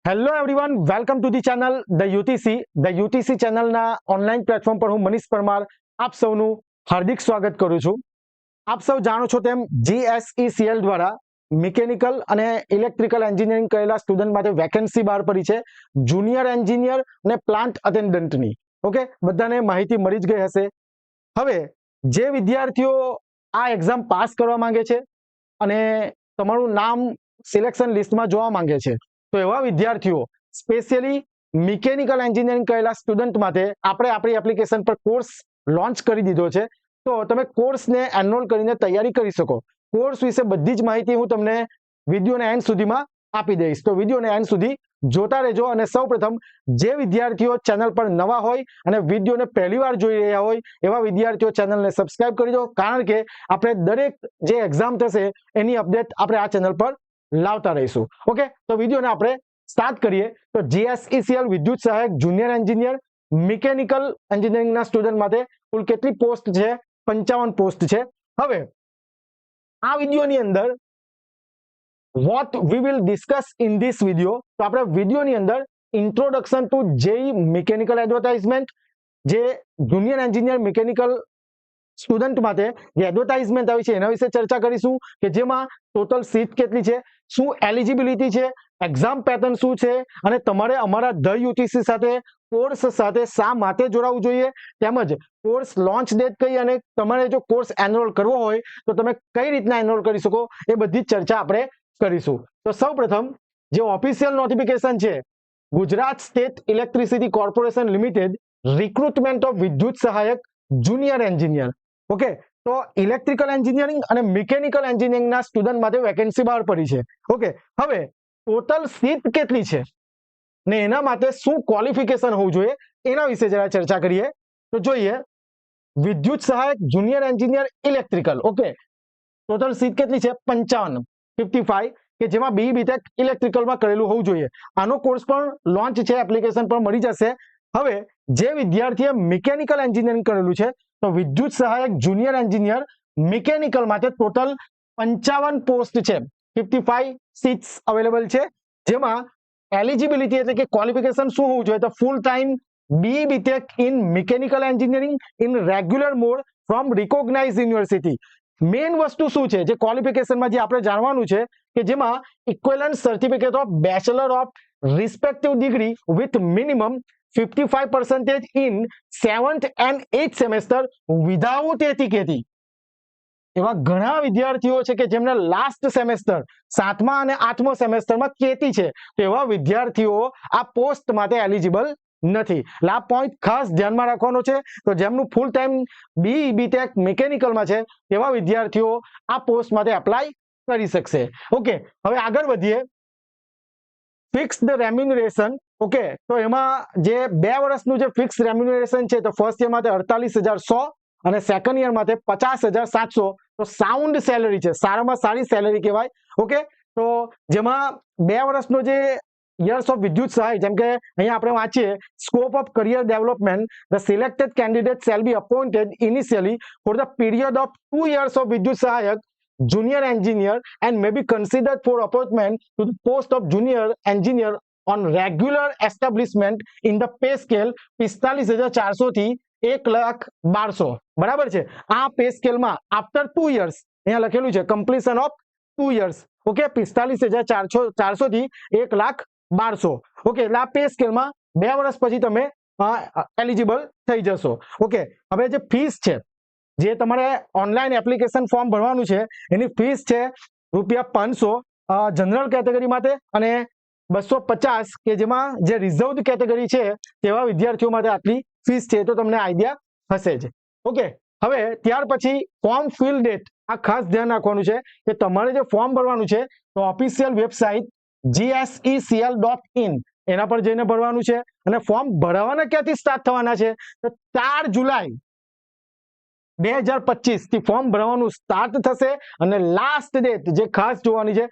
Hello everyone, welcome to the channel the UTC ચેનલના online platform પર હું મનીષ પરમાર આપ સૌનું હાર્દિક સ્વાગત કરું છું. આપ સૌ જાણો છો તેમ GSECL દ્વારા મિકેનિકલ અને ઇલેક્ટ્રિકલ એન્જિનિયરિંગ કરેલા સ્ટુડન્ટ માટે વેકેન્સી બહાર પડી છે, જુનિયર એન્જિનિયર અને પ્લાન્ટ અટેન્ડન્ટની. ઓકે, બધાને માહિતી મળી જ ગઈ હશે. હવે જે વિદ્યાર્થીઓ આ એક્ઝામ પાસ કરવા માંગે છે અને તમારું નામ સિલેક્શન લિસ્ટમાં જોવા માંગે છે, તો એવા વિદ્યાર્થીઓ સ્પેશિયલી મિકેનિકલ એન્જિનિયરિંગ કરેલા સ્ટુડન્ટ માટે આપણે આપણી એપ્લિકેશન પર કોર્સ લોન્ચ કરી દીધો છે. તો તમે કોર્સને એનરોલ કરીને તૈયારી કરી શકો. કોર્સ વિશે બધી જ માહિતી હું તમને વિડીયોના એન્ડ સુધીમાં આપી દઈશ, તો વિડીયોના એન્ડ સુધી જોતા રહેજો. અને સૌપ્રથમ જે વિદ્યાર્થીઓ ચેનલ પર નવા હોય અને વિડીયોને પહેલીવાર જોઈ રહ્યા હોય એવા વિદ્યાર્થીઓ ચેનલને સબસ્ક્રાઇબ કરી દો, કારણ કે આપણે દરેક જે એક્ઝામ થશે એની અપડેટ આપણે આ ચેનલ પર લાવતા રહીશું. ઓકે, તો વિડીયોને આપણે સ્ટાર્ટ કરીએ. તો GSECL વિદ્યુત સહાયક જુનિયર એન્જિનિયર મિકેનિકલ એન્જિનિયરિંગના સ્ટુડન્ટ માટે કુલ કેટલી પોસ્ટ છે? 55 પોસ્ટ છે. હવે આ વિડીયોની અંદર what we will discuss in this video, તો આપણે વિડીયોની અંદર introduction to JEE mechanical advertisement, જે જુનિયર એન્જિનિયર મિકેનિકલ સ્ટુડન્ટ માટે જે એડવર્ટાઇઝમેન્ટ આવી છે એના વિશે ચર્ચા કરીશું, કે જેમાં ટોટલ સીટ કેટલી છે, શું એલિજિબિલિટી છે, એક્ઝામ પેટર્ન શું છે, અને તમારે અમારા ધ યુટીસી સાથે કોર્સ સાથે શા માટે જોડાવવું જોઈએ, તેમજ કોર્સ લોન્ચ ડેટ કઈ, અને તમારે જો કોર્સ એનરોલ કરવો હોય તો તમે કઈ રીતના એનરોલ કરી શકો, એ બધી જ ચર્ચા આપણે કરીશું. તો સૌપ્રથમ જે ઓફિશિયલ નોટિફિકેશન છે, Gujarat state electricity corporation limited recruitment of વિદ્યુત સહાયક જુનિયર એન્જિનિયર. ઓકે, તો ઇલેક્ટ્રિકલ એન્જિનિયરિંગ અને મિકેનિકલ એન્જિનિયરિંગના સ્ટુડન્ટ માટે વેકેન્સી બહાર પડી છે. ઓકે, હવે ટોટલ સીટ કેટલી છે ને એના માટે શું ક્વોલિફિકેશન હોવું જોઈએ એના વિશે જરા ચર્ચા કરીએ. તો જોઈએ, વિદ્યુત સહાયક junior engineer electrical. Okay, total seat કેટલી છે? 55, કે જેમાં BE BTech ઇલેક્ટ્રિકલમાં કરેલું હોવું જોઈએ. આનો કોર્સ પણ લોન્ચ છે, એપ્લિકેશન પણ મળી જશે. હવે જે વિદ્યાર્થીએ મિકેનિકલ એન્જિનિયરિંગ કરેલું છે, તો વિદ્યુત સહાયક જુનિયર એન્જિનિયર મિકેનિકલ માટે ટોટલ 55 પોસ્ટ છે, 55 સીટ્સ અવેલેબલ છે. જેમાં એલિજિબિલિટી એટલે કે ક્વોલિફિકેશન શું હોવું જોઈએ? તો full time BE BTech in mechanical engineering in regular mode from recognise university. Main વસ્તુ શું છે જે ક્વોલિફિકેશનમાં જે આપણે જાણવાનું છે, કે જેમાં equivalent certificate of bachelor of respective degree with minimum 55% in 7th and 8th semester without ATKT. એવા ઘણા વિદ્યાર્થીઓ છે કે જેમને લાસ્ટ સેમેસ્ટર 7મા અને 8મા સેમેસ્ટરમાં કેટી છે, તો એવા વિદ્યાર્થીઓ આ પોસ્ટ માટે એલિજિબલ નથી. એટલે આ પોઈન્ટ ખાસ ધ્યાનમાં રાખવાનો છે. તો જેમનું ફૂલ ટાઈમ BE BTech મિકેનિકલમાં છે તેવા વિદ્યાર્થીઓ આ પોસ્ટ માટે એપ્લાય કરી શકશે. ઓકે, હવે આગળ વધીએ. ફિક્સ્ડ રેમ્યુનરેશન. ઓકે, તો એમાં જે 2 વર્ષનું જે ફિક્સ રેમ્યુનરેશન છે, તો ફર્સ્ટ યર માટે 48,100 અને સેકન્ડ યર માટે 50,700. તો સાઉન્ડ સેલરી છે, સારામાં સારી સેલરી કહેવાય. ઓકે, તો જેમાં 2 વર્ષનો જે યર્સ ઓફ વિદ્યુત સહાય, જેમ કે અહીંયા આપણે વાંચીએ, scope of career development, the selected candidate shall be appointed initially for the period of 2 years of વિદ્યુત સહાયક junior engineer and may be considered for appointment to the post of junior engineer on regular establishment in the pay scale 45,400 થી 1,12,000. બરાબર છે. આ pay સ્કેલમાં after 2 years અહીંયા લખેલું છે, કમ્પ્લીશન ઓફ 2 years. ઓકે, 45,400 થી 1,12,000. ઓકે, એટલે આ પે સ્કેલમાં 2 વર્ષ પછી તમે એલિજિબલ થઈ જશો. ઓકે, હવે જે ફીસ છે, જે તમારે ઓનલાઈન એપ્લિકેશન ફોર્મ ભરવાનું છે, એની ફીસ છે ₹500 જનરલ કેટેગરી માટે અને 250 કે જેમાં જે રિઝર્વડ કેટેગરી છે તેવા વિદ્યાર્થીઓ માટે આટલી ફીસ છે. તો તમને આઈડિયા હશે જ. ઓકે, હવે ત્યાર પછી ફોર્મ ફિલ ડેટ. આ ખાસ ધ્યાન રાખવાનું છે કે તમારે જે ફોર્મ ભરવાનું છે, તો ઓફિશિયલ વેબસાઇટ GSECL.in એના પર જઈને ભરવાનું છે. અને ફોર્મ ભરવાના ક્યાંથી સ્ટાર્ટ થવાના છે? તો 4 જુલાઈ 2025 થી ફોર્મ ભરવાનું સ્ટાર્ટ થશે. અને લાસ્ટ ડેટ જે ખાસ જોવાની છે,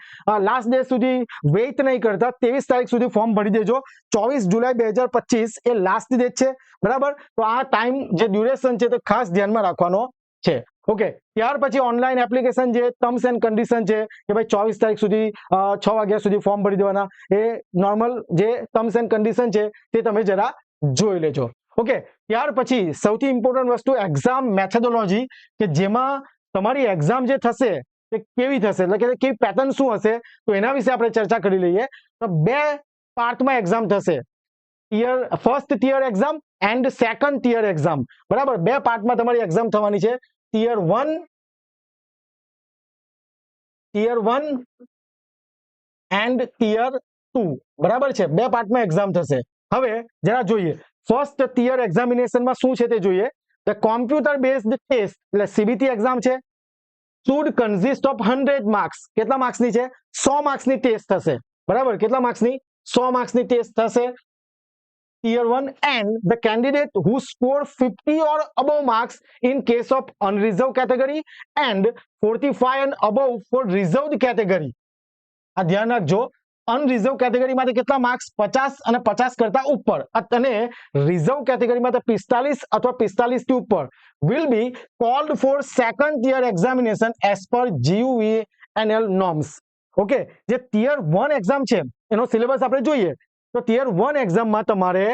લાસ્ટ ડેટ સુધી વેઇટ નહીં કરતા, 23 તારીખ સુધી ફોર્મ ભરી દેજો. 24 જુલાઈ 2025 એ લાસ્ટ ડેટ છે. બરાબર, તો આ ટાઈમ જે ડ્યુરેશન છે તે ખાસ ધ્યાનમાં રાખવાનો છે. ઓકે, ત્યાર પછી ઓનલાઈન એપ્લિકેશન જે ટર્મ્સ એન્ડ કન્ડિશન છે કે ભાઈ 24 તારીખ સુધી 6 વાગ્યા સુધી ફોર્મ ભરી દેવાના, એ નોર્મલ જે ટર્મ્સ એન્ડ કન્ડિશન છે તે તમે જરા જોઈ લેજો. ઓકે, ત્યાર પછી સૌથી ઇમ્પોર્ટન્ટ વસ્તુ એક્ઝામ મેથોડોલોજી, કે જેમાં તમારી એક્ઝામ જે થશે તે કેવી થશે, એટલે કે કેવી પેટર્ન શું હશે, તો એના વિશે આપણે ચર્ચા કરી લઈએ. તો 2 પાર્ટમાં એક્ઝામ થશે, first tier exam and second tier exam. બરાબર, 2 પાર્ટમાં તમારી એક્ઝામ થવાની છે. Tier 1 and tier 2. બરાબર છે, 2 પાર્ટમાં એક્ઝામ થશે. હવે જરા જોઈએ ફર્સ્ટ ટિયર એક્ઝામિનેશનમાં શું છે તે જોઈએ. ધ કોમ્પ્યુટર બેઝડ ટેસ્ટ, એટલે સીબીટી એક્ઝામ છે, should consist of 100 marks. કેટલા માર્ક્સની છે? 100 માર્ક્સની ટેસ્ટ થશે. બરાબર, કેટલા માર્ક્સની? 100 માર્ક્સની ટેસ્ટ થશે. Tier 1, and the candidate who score 50 or above marks in case of unreserved category and 45 and above for reserved category. આ ધ્યાન રાખજો, અનરિઝર્વ કેટેગરી માટે કેટલા માર્ક્સ? 50 અને 50 કરતા ઉપર, અને રિઝર્વ કેટેગરી માટે 45 અથવા 45 થી ઉપર will be called for second tier examination as per GUVNL norms. Okay, જે ટિયર 1 એક્ઝામ છે એનો સિલેબસ આપણે જોઈએ તો ટિયર 1 એક્ઝામમાં તમારે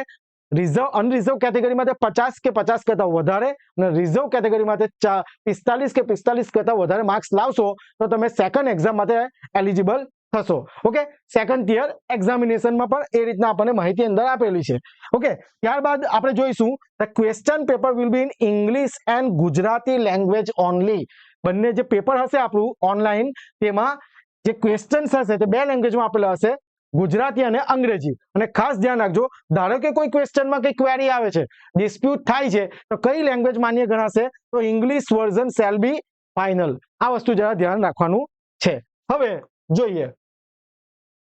અનરિઝર્વ કેટેગરી માટે 50 કે 50 કરતા વધારે અને રિઝર્વ કેટેગરી માટે 45 કે 45 કરતા વધારે માર્ક્સ લાવશો તો તમે સેકન્ડ એક્ઝામ માટે એલિજિબલ થશો. ઓકે, સેકન્ડ ટિયર એક્ઝામિનેશનમાં પણ એ રીતના આપણને માહિતી અંદર આપેલી છે. ઓકે, ત્યારબાદ આપણે જોઈશું the question paper will be in English and Gujarati language only. બંને જે પેપર હશે આપણું ઓનલાઈન, તેમાં જે ક્વેશ્ચન્સ હશે તે 2 લેંગ્વેજમાં આપેલા હશે, ગુજરાતી અને અંગ્રેજી. અને ખાસ ધ્યાન રાખજો, ધારો કે કોઈ ક્વેશ્ચનમાં કઈ ક્વેરી આવે છે, ડિસ્પ્યુટ થાય છે, તો કઈ લેંગ્વેજ માન્ય ગણાશે? તો English version shall be final. આ વસ્તુ જરા ધ્યાન રાખવાનું છે. હવે જોઈએ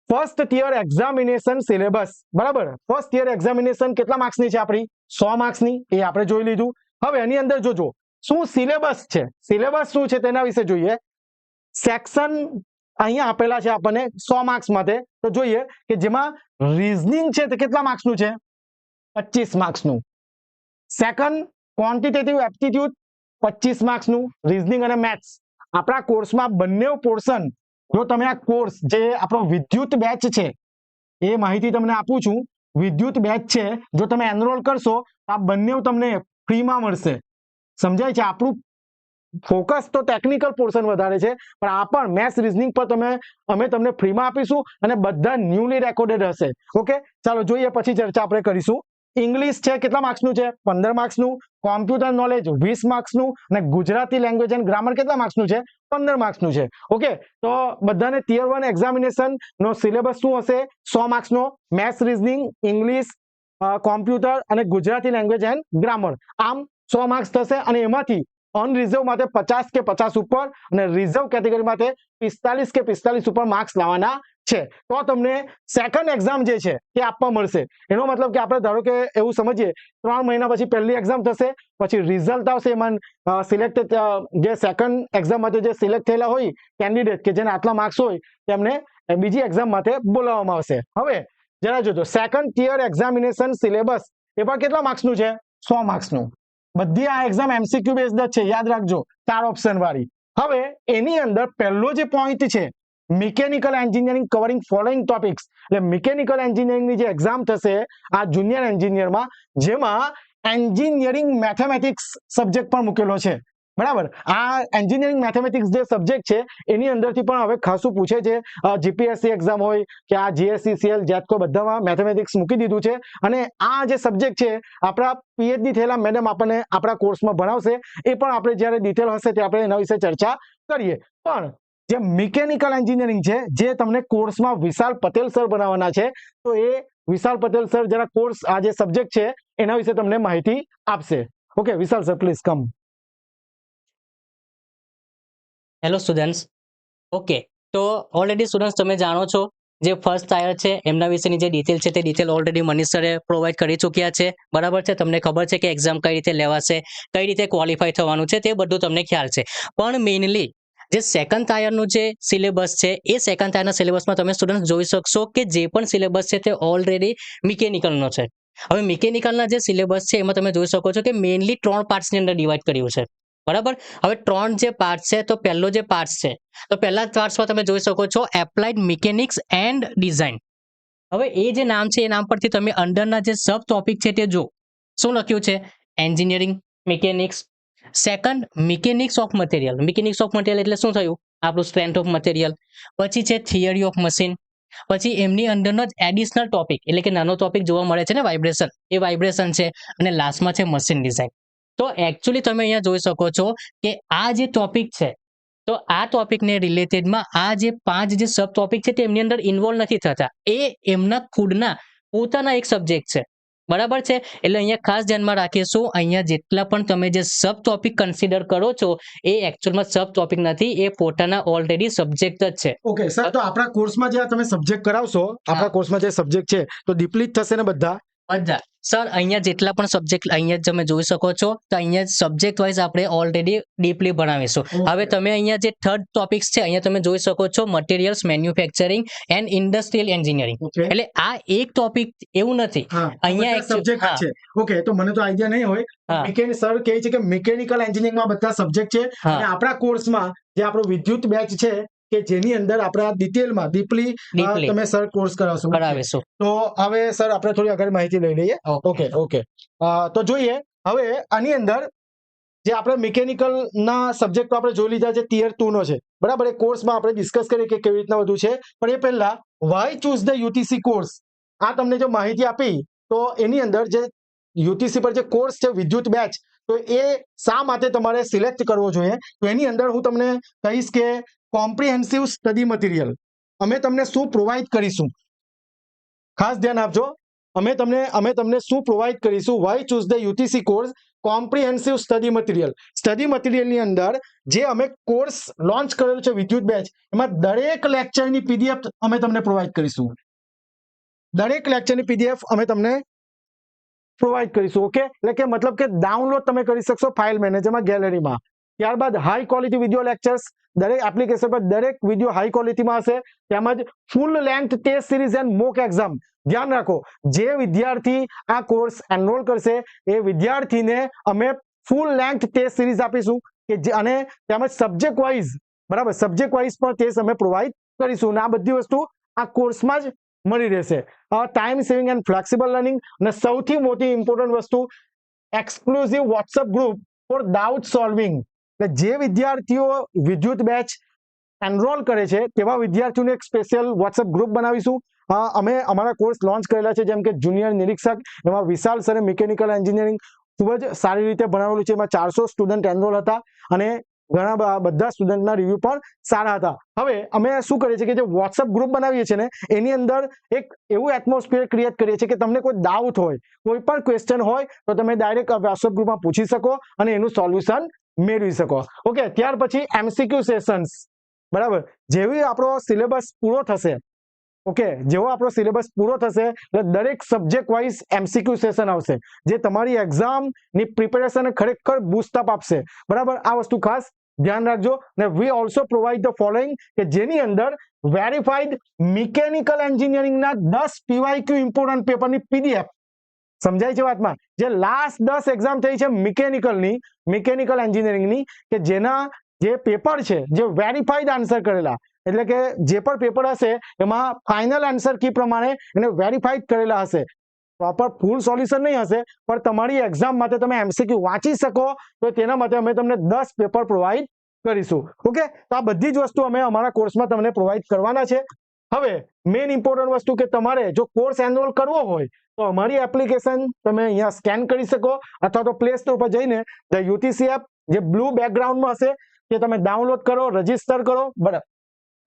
ફર્સ્ટ ટિયર એક્ઝામિનેશન સિલેબસ. બરાબર, ફર્સ્ટ ટિયર એક્ઝામિનેશન કેટલા માર્ક્સની છે આપણી? 100 માર્ક્સની, એ આપણે જોઈ લીધું. હવે એની અંદર જોજો શું સિલેબસ છે, સિલેબસ શું છે તેના વિશે જોઈએ. સેક્શન અહીંયા આપેલા છે આપણને 100 માર્ક્સ માટે, તો જોઈએ કે જેમાં રીઝનિંગ છે તે કેટલા માર્ક્સનું છે? 25 માર્ક્સનું. સેકન્ડ ક્વોન્ટિટેટિવ એપ્ટિટ્યુડ 25 માર્ક્સનું, રીઝનિંગ અને મેથ્સ. આપણા કોર્સમાં બંને પોર્શન, જો તમે આ કોર્સ જે આપણો વિદ્યુત બેચ છે એ માહિતી તમને આપું છું, વિદ્યુત બેચ છે, જો તમે એનરોલ કરશો તો આ બંને તમને ફ્રીમાં મળશે. સમજાય છે? આપણું ફોકસ તો ટેકનિકલ પોર્શન વધારે છે, પણ આ પણ મેથ્સ રીઝનિંગ પર અમે તમને ફ્રીમાં આપીશું અને બધા ન્યૂલી રેકોર્ડેડ હશે. ઓકે, ચાલો જોઈએ, પછી ચર્ચા આપણે કરીશું. ઇંગ્લિશ છે કેટલા માર્ક્સનું છે? 15 માર્ક્સનું. કોમ્પ્યુટર નોલેજ 20 માર્ક્સનું અને ગુજરાતી લેંગ્વેજ એન્ડ ગ્રામર કેટલા માર્ક્સનું છે? 15 માર્ક્સનું છે. ઓકે, તો બધાને ટિયર 1 એક્ઝામિનેશન નો સિલેબસ શું હશે? 100 માર્ક્સનો. મેથ્સ રીઝનિંગ, ઇંગ્લિશ, કોમ્પ્યુટર અને ગુજરાતી લેંગ્વેજ એન્ડ ગ્રામર, આમ 100 માર્ક્સ થશે. અને એમાંથી અનરિઝર્વ માટે 50 કે 50 ઉપર અને રિઝર્વ કેટેગરી માટે 45 કે 45 ઉપર માર્ક્સ લાવવાના છે. તો તમને સેકન્ડ એક્ઝામ જે છે તે આપવા મળશે. એનો મતલબ કે આપણે ધારો કે એવું સમજીએ 3 મહિના પછી પહેલી એક્ઝામ થશે, પછી રિઝલ્ટ આવશે, એમાં સિલેક્ટ જે સેકન્ડ એક્ઝામ માટે જે સિલેક્ટ થયેલા હોય કેન્ડિડેટ કે જેને આટલા માર્ક્સ હોય તેમને બીજી એક્ઝામ માટે બોલાવવામાં આવશે. હવે જરા જોજો સેકન્ડ ટિયર એક્ઝામિનેશન સિલેબસ એ પણ કેટલા માર્ક્સનું છે? 100 માર્ક્સનું. બધી આ એક્ઝામ એમસીક્યુ બેઝડ છે, યાદ રાખજો, 4 ઓપ્શન વાળી. હવે એની અંદર પહેલો જે પોઈન્ટ છે mechanical engineering covering following topics, એટલે મિકેનિકલ એન્જિનિયરિંગની જે એક્ઝામ થશે આ જુનિયર એન્જિનિયરમાં, જેમાં એન્જિનિયરિંગ મેથેમેટિક્સ સબ્જેક્ટ પણ મૂકેલો છે. બરાબર, આ એન્જિનિયરિંગ મેથેમેટિક્સ જે સબ્જેક્ટ છે એની અંદરથી પણ હવે ખાસું પૂછે છે. જીપીએસસી એક્ઝામ હોય કે આ જીએસસીસીએલ જેટકો બધામાં મેથેમેટિક્સ મૂકી દીધું છે. અને આ જે સબ્જેક્ટ છે આપણા પીએચડી થયેલા મેડમ આપણને આપણા કોર્સમાં ભણાવશે. એ પણ આપણે જ્યારે ડિટેલ હશે તે આપણે એના વિશે ચર્ચા કરીએ. પણ જે મિકેનિકલ એન્જિનિયરિંગ છે જે તમને કોર્સમાં વિશાલ પટેલ સર બનાવવાના છે, તો એ વિશાલ પટેલ સર જરા કોર્સ આ જે સબ્જેક્ટ છે એના વિશે તમને માહિતી આપશે. Okay, Vishal sir please come. Hello students. Okay, તો ઓલરેડી સ્ટુડન્ટ્સ તમે જાણો છો જે ફર્સ્ટ ટાયર છે એમના વિશેની જે ડિટેલ છે તે ડિટેલ ઓલરેડી મનીષ સરે પ્રોવાઈડ કરી ચૂક્યા છે. બરાબર છે, તમને ખબર છે કે એક્ઝામ કઈ રીતે લેવાશે, કઈ રીતે ક્વોલિફાય થવાનું છે, તે બધું તમને ખ્યાલ છે. પણ મેઇનલી જે સેકન્ડ ટાયરનું જે સિલેબસ છે એ સેકન્ડ ટાયરના સિલેબસમાં તમે સ્ટુડન્ટ જોઈ શકશો કે જે પણ સિલેબસ છે તે ઓલરેડી મિકેનિકલનો છે. હવે મિકેનિકલના જે સિલેબસ છે એમાં તમે જોઈ શકો છો કે મેઇનલી 3 પાર્ટ્સની અંદર ડિવાઈડ કર્યું છે. બરાબર. હવે 3 જે પાર્ટ છે, તો પહેલો જે પાર્ટ છે, તો પહેલા પાર્ટ્સમાં તમે જોઈ શકો છો એપ્લાઇડ મિકેનિક્સ એન્ડ ડિઝાઇન. હવે એ જે નામ છે, એ નામ પરથી તમે અંડરના જે સબ ટોપિક છે તે જો શું લખ્યું છે, engineering mechanics. Second, mechanics of material. Mechanics of material એટલે શું થયું, આપણું સ્ટ્રેન્થ ઓફ મટીરિયલ. પછી છે થિયરી ઓફ મશીન. પછી એમની અંદરનો જ એડિશનલ ટોપિક એટલે કે નાનો ટોપિક જોવા મળે છે ને, વાઇબ્રેશન, એ વાઇબ્રેશન છે. અને લાસ્ટમાં છે મશીન ડિઝાઇન. તો એકચ્યુઅલી તમે અહીંયા જોઈ શકો છો કે આ જે ટોપિક છે, તો આ ટોપિકને રિલેટેડમાં આ જે 5 જે સબ ટોપિક છે તે એમની અંદર ઇન્વોલ્વ નથી થતા. એ એમના ખુદના પોતાના એક સબ્જેક્ટ છે. બરાબર છે. એટલે અહીંયા ખાસ ધ્યાનમાં રાખીશું, અહીંયા જેટલા પણ તમે જે સબ ટોપિક કન્સિડર કરો છો એ એકચ્યુઅલમાં સબ ટોપિક નથી, એ પોતાના ઓલરેડી સબ્જેક્ટ જ છે. ઓકે સર, તો આપણા કોર્સમાં જે તમે સબ્જેક્ટ કરાવશો, આપણા કોર્સમાં જે સબ્જેક્ટ છે તો ડીપલી જ થશે ને બધા? બધા સર, અહીંયા જેટલા પણ સબ્જેક્ટ અહીંયા તમે જોઈ શકો છો, તો અહીંયા સબ્જેક્ટ વાઇઝ આપણે ઓલરેડી ડીપલી ભણાવીશું. હવે તમે અહીંયા જે થર્ડ ટોપિક્સ છે, અહીંયા તમે જોઈ શકો છો materials manufacturing and industrial engineering. એટલે આ એક ટોપિક એવું નથી, અહીંયા સબ્જેક્ટ છે. ઓકે, તો મને તો આઈડિયા નહીં હોય. મિકેનિક સર કહે છે કે મિકેનિકલ એન્જિનિયરિંગમાં બધા સબ્જેક્ટ છે, અને આપણા કોર્સમાં જે આપણો વિદ્યુત બેચ છે કે જેની અંદર આપણે ડિટેલમાં ડીપલી તમે સર કોર્સ કરાવીશું. તો હવે સર આપણે થોડી આગળ માહિતી લઈ લઈએ. ઓકે, તો જોઈએ હવે આની અંદર જે આપણે મિકેનિકલ ના સબ્જેક્ટ આપણે જોઈ લીધા છે, ટિયર 2 નો છે, બરાબર. એ કોર્સમાં આપણે ડિસ્કસ કરીએ કે કેવી રીતના વધુ છે. પણ એ પહેલા why choose the UTC course, આ તમને જો માહિતી આપી, તો એની અંદર જે યુટીસી પર જે કોર્સ છે વિદ્યુત બેચ, તો એ શા માટે તમારે સિલેક્ટ કરવો જોઈએ, તો એની અંદર હું તમને કહીશ કે કોમ્પ્રિહેન્સિવ સ્ટડી મટીરિયલ અમે તમને શું પ્રોવાઈડ કરીશું. ખાસ ધ્યાન આપજો, અમે તમને શું પ્રોવાઈડ કરીશું. Why choose the UTC course comprehensive study material. Study મટીરિયલની અંદર જે અમે કોર્સ લોન્ચ કરેલું છે વિદ્યુત બેચ, એમાં દરેક લેક્ચરની પીડીએફ અમે તમને પ્રોવાઈડ કરીશું. દરેક લેક્ચરની પીડીએફ અમે તમને પ્રોવાઈડ કરીશું. ઓકે, એટલે કે મતલબ કે ડાઉનલોડ તમે કરી શકશો ફાઇલ મેનેજરમાં, ગેલેરીમાં. ત્યારબાદ હાઈ ક્વોલિટી વિડીયો લેક્ચર્સ દરેક એપ્લિકેશન પર દરેક વિડીયો હાઈ ક્વોલિટીમાં હશે. તેમજ full length test series and mock exam. ધ્યાન રાખો, જે વિદ્યાર્થી આ કોર્સ એનરોલ કરશે એ વિદ્યાર્થીને અમે ફૂલ લેન્થ ટેસ્ટ સિરીઝ આપીશું કે જે, અને તેમજ સબ્જેક્ટ વાઇઝ, બરાબર, સબ્જેક્ટ વાઇઝ પણ ટેસ્ટ અમે પ્રોવાઈડ કરીશું. અને આ બધી વસ્તુ આ કોર્સમાં જ મળી રહેશે. Time saving and flexible learning, અને સૌથી મોટી ઇમ્પોર્ટન્ટ વસ્તુ exclusive WhatsApp group for doubt solving. એટલે જે વિદ્યાર્થીઓ વિદ્યુત બેચ એનરોલ કરે છે તેવા વિદ્યાર્થીઓને એક સ્પેશિયલ વોટ્સઅપ ગ્રુપ બનાવીશું. અમે અમારા કોર્સ લોન્ચ કરેલા છે, જેમ કે જુનિયર નિરીક્ષક, એમાં વિશાલ સરે મિકેનિકલ એન્જિનિયરિંગ ખૂબ જ સારી રીતે ભણાવેલું છે. એમાં 400 સ્ટુડન્ટ એનરોલ હતા, અને ઘણા બધા સ્ટુડન્ટના રિવ્યુ પણ સારા હતા. હવે અમે શું કરીએ છીએ કે જે વોટ્સઅપ ગ્રુપ બનાવીએ છીએ ને, એની અંદર એક એવું એટમોસ્ફિયર ક્રિએટ કરીએ છીએ કે તમને કોઈ ડાઉટ હોય, કોઈ પણ ક્વેશ્ચન હોય, તો તમે ડાયરેક્ટ વોટ્સઅપ ગ્રુપમાં પૂછી શકો અને એનું સોલ્યુશન મેળવી શકો. ઓકે, ત્યાર પછી એમસીક્યુ સેશન્સ, બરાબર. જેવી આપણો સિલેબસ પૂરો થશે, ઓકે, જેવો આપણો સિલેબસ પૂરો થશે એટલે દરેક સબ્જેક્ટ વાઇઝ એમસીક્યુ સેશન આવશે, જે તમારી એક્ઝામની પ્રિપેરેશન ખરેખર બૂસ્ટ અપ આપશે, બરાબર. આ વસ્તુ ખાસ ધ્યાન રાખજો. ને we also provide the following, કે જેની અંદર વેરીફાઈડ મિકેનિકલ એન્જિનિયરિંગના 10 પીવાયક્યુ ઇમ્પોર્ટન્ટ પેપરની પીડીએફ. સમજાય છે વાતમાં? જે લાસ્ટ 10 એક્ઝામ થઈ છે મિકેનિકલ એન્જિનિયરિંગની, કે જેના જે પેપર છે, જે વેરીફાઈડ આન્સર કરેલા, એટલે કે જે પણ પેપર હશે એમાં ફાઇનલ આન્સર કી પ્રમાણે એને વેરીફાઈડ કરેલા હશે. પ્રોપર ફૂલ સોલ્યુશન નહીં હશે, પણ તમારી એક્ઝામ માટે તમે એમસીક્યુ વાંચી શકો, તો તેના માટે અમે તમને 10 પેપર પ્રોવાઈડ કરીશું. ઓકે, તો આ બધી જ વસ્તુ અમે અમારા કોર્સમાં તમને પ્રોવાઈડ કરવાના છે. હવે મેઇન ઇમ્પોર્ટન્ટ વસ્તુ કે તમારે જો કોર્સ એનરોલ કરવો હોય તો અમારી એપ્લિકેશન તમે અહીંયા સ્કેન કરી શકો, અથવા તો પ્લે સ્ટોર પર જઈને ધ યુટીસી એપ જે બ્લુ બેકગ્રાઉન્ડમાં હશે તે તમે ડાઉનલોડ કરો, રજીસ્ટર કરો, બરાબર.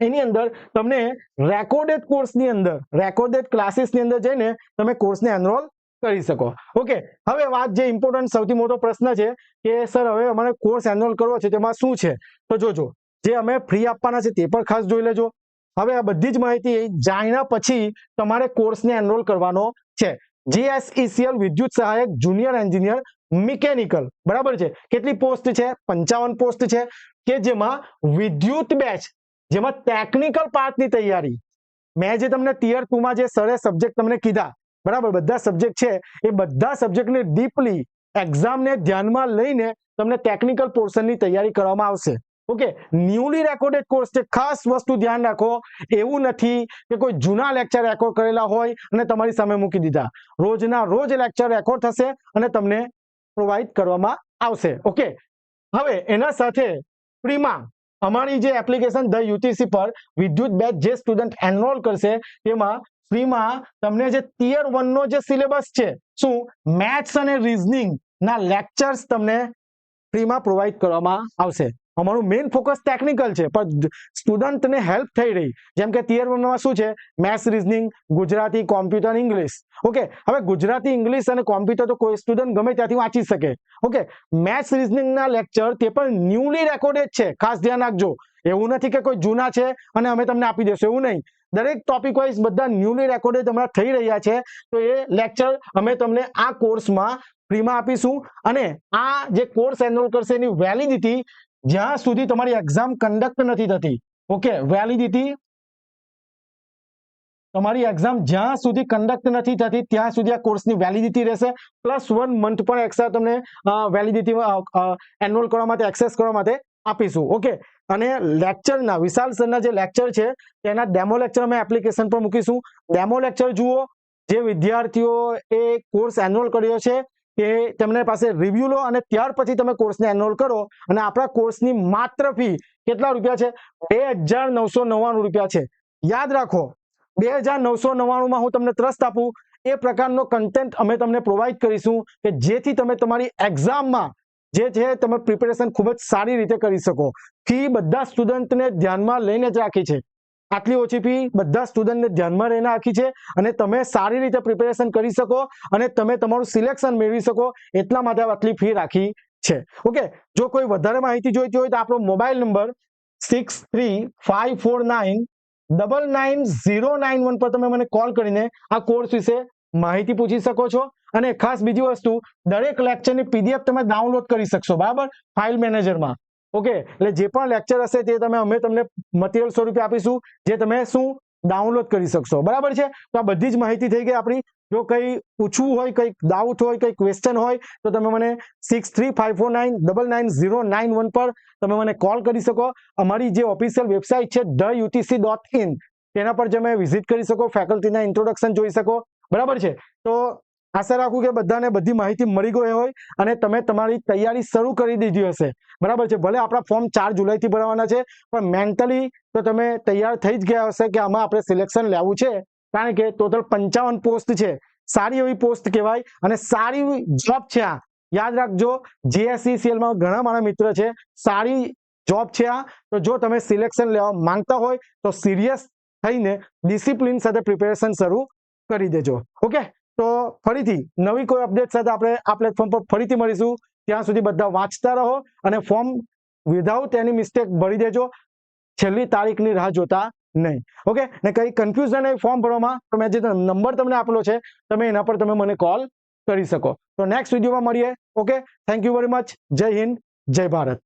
એની અંદર તમને રેકોર્ડેડ કોર્સની અંદર, રેકોર્ડેડ ક્લાસીસની અંદર જઈને તમે કોર્સને એનરોલ કરી શકો. ઓકે, હવે વાત જે ઇમ્પોર્ટન્ટ સૌથી મોટો પ્રશ્ન છે કે સર હવે અમારે કોર્સ એનરોલ કરવો છે તેમાં શું છે, તો જોજો જે અમે ફ્રી આપવાના છે તે પણ ખાસ જોઈ લેજો. હવે આ બધી જ માહિતી જાણ્યા પછી તમારે કોર્સને એનરોલ કરવાનો છે. જીએસઈસીએલ વિદ્યુત સહાયક જુનિયર એન્જિનિયર મિકેનિકલ, બરાબર છે. કેટલી પોસ્ટ છે? 55 પોસ્ટ છે, કે જેમાં વિદ્યુત બેચ, જેમાં ટેકનિકલ પાર્ટની તૈયારી, મેં જે તમને ટિયર 2 માં જે સરે સબ્જેક્ટ તમને કીધા, બરાબર, બધા સબ્જેક્ટ છે એ બધા સબ્જેક્ટને ડીપલી એક્ઝામને ધ્યાનમાં લઈને તમને ટેકનિકલ પોર્શનની તૈયારી કરવામાં આવશે. ઓકે, ન્યૂલી રેકોર્ડેડ કોર્સ છે. ખાસ વસ્તુ ધ્યાન રાખો, એવું નથી કે કોઈ જૂના લેક્ચર રેકોર્ડ કરેલા હોય અને તમારી સામે મૂકી દીધા. રોજના રોજ લેક્ચર રેકોર્ડ થશે અને તમને પ્રોવાઈડ કરવામાં આવશે. ઓકે, હવે એના સાથે ફ્રીમાં અમારી જે એપ્લિકેશન ધ યુટીસી પર વિદ્યુત બેચ જે સ્ટુડન્ટ એનરોલ કરશે તેમાં ફ્રીમાં તમને જે ટિયર 1 નો જે સિલેબસ છે, શું મેથ્સ અને રીઝનિંગ ના લેક્ચર્સ તમને ફ્રીમાં પ્રોવાઈડ કરવામાં આવશે. અમારું મેઇન ફોકસ ટેકનિકલ છે, પણ સ્ટુડન્ટને હેલ્પ થઈ રહી. જેમ કે ટિયર 1 માં શું છે, maths, reasoning, Gujarati, computer, English. Okay, હવે ગુજરાતી, ઇંગ્લિશ અને કોમ્પ્યુટર તો કોઈ સ્ટુડન્ટ ગમે ત્યાંથી વાંચી શકે. ઓકે, મેથ્સ, રીઝનિંગના લેક્ચર તે પણ ન્યૂલી રેકોર્ડેડ છે. ખાસ ધ્યાન રાખજો, એવું નથી કે કોઈ જૂના છે અને અમે તમને આપી દેશું, એવું નહીં. દરેક ટોપિક વાઇઝ બધા ન્યૂલી રેકોર્ડેડ હમણાં થઈ રહ્યા છે. તો એ લેક્ચર અમે તમને આ કોર્સમાં ફ્રીમાં આપીશું. અને આ જે કોર્સ એનરોલ કરશે એની વેલિડિટી જ્યાં સુધી તમારી એક્ઝામ કન્ડક્ટ નથી થતી. ઓકે, વેલિડિટી તમારી એક્ઝામ જ્યાં સુધી કન્ડક્ટ નથી થતી ત્યાં સુધી આ કોર્સની વેલિડિટી રહેશે. +1 મંથ પણ એક્સ્ટ્રા તમને વેલિડિટી એનરોલ કરવા માટે, એક્સેસ કરવા માટે આપીશું. ઓકે, અને લેક્ચરના વિશાલ સરના જે લેક્ચર છે તેના ડેમો લેક્ચર અમે એપ્લિકેશન પર મૂકીશું. ડેમો લેક્ચર જુઓ. જે વિદ્યાર્થીઓ એ કોર્સ એનરોલ કર્યો છે કે તેમની પાસે રિવ્યુ લો અને ત્યાર પછી તમે કોર્સને એનરોલ કરો. અને આપણા કોર્સની માત્ર ફી કેટલા રૂપિયા છે? 2999 રૂપિયા છે. યાદ રાખો, 2999 હું તમને ટ્રસ્ટ આપું એ પ્રકારનો કન્ટેન્ટ અમે તમને પ્રોવાઈડ કરીશું કે જેથી તમે તમારી એક્ઝામમાં જે છે તમે પ્રિપેરેશન ખૂબ જ સારી રીતે કરી શકો. ફી બધા સ્ટુડન્ટને ધ્યાનમાં લઈને જ રાખી છે. આટલી ઓછી ફી બધા સ્ટુડન્ટને ધ્યાનમાં રહીને રાખી છે અને તમે સારી રીતે પ્રિપેરેશન કરી શકો અને તમે તમારું સિલેક્શન મેળવી શકો એટલા માટે આટલી ફી રાખી છે. ઓકે, જો કોઈ વધારે માહિતી જોઈતી હોય તો આપણો મોબાઈલ નંબર 6354999091 પર તમે મને કોલ કરીને આ કોર્સ વિશે માહિતી પૂછી શકો છો. અને ખાસ બીજી વસ્તુ, દરેક લેક્ચરની પીડીએફ તમે ડાઉનલોડ કરી શકશો, બરાબર, ફાઇલ મેનેજરમાં. ઓકે, એટલે જે પણ લેક્ચર હશે તે અમે તમને મટીરિયલ સ્વરૂપે આપીશું જે તમે શું ડાઉનલોડ કરી શકશો. બરાબર છે? તો આ બધી જ માહિતી થઈ ગઈ આપણી. જો કંઈ પૂછવું હોય, કંઈક ડાઉટ હોય, કંઈ ક્વેશ્ચન હોય તો તમે મને 6354999091 પર તમે મને કોલ કરી શકો. અમારી જે ઓફિશિયલ વેબસાઇટ છે theutc.in તેના પર તમે વિઝિટ કરી શકો, ફેકલ્ટીના ઇન્ટ્રોડક્શન જોઈ શકો. બરાબર છે? તો આશા રાખું કે બધાને બધી માહિતી મળી ગઈ હોય અને તમે તમારી તૈયારી શરૂ કરી દીધી હશે. બરાબર છે? ભલે આપણા ફોર્મ 4 જુલાઈથી ભરવાના છે, પણ મેન્ટલી તો તમે તૈયાર થઈ જ ગયા હશે કે આમાં આપણે સિલેક્શન લેવું છે. કારણ કે ટોટલ 55 પોસ્ટ છે. સારી એવી પોસ્ટ કહેવાય અને સારી જોબ છે આ. યાદ રાખજો, JSECLમાં ઘણા મારા મિત્ર છે. સારી જોબ છે આ. તો જો તમે સિલેક્શન લેવા માંગતા હોય તો સિરિયસ થઈને ડિસિપ્લિન સાથે પ્રિપેરેશન શરૂ કરી દેજો. ઓકે, તો ફરીથી નવી કોઈ અપડેટ સાથે આપણે આ પ્લેટફોર્મ પર ફરીથી મળીશું. ત્યાં સુધી બધા વાંચતા રહો અને ફોર્મ વિધાઉટ એની મિસ્ટેક ભરી દેજો. છેલ્લી તારીખની રાહ જોતા નહીં. ઓકે, ને કંઈ કન્ફ્યુઝન હોય ફોર્મ ભરવામાં તો મેં જે નંબર તમને આપેલો છે તમે એના પર તમે મને કોલ કરી શકો. તો નેક્સ્ટ વિડીયોમાં મળીએ. Okay, thank you very much. જય હિન્દ, જય ભારત.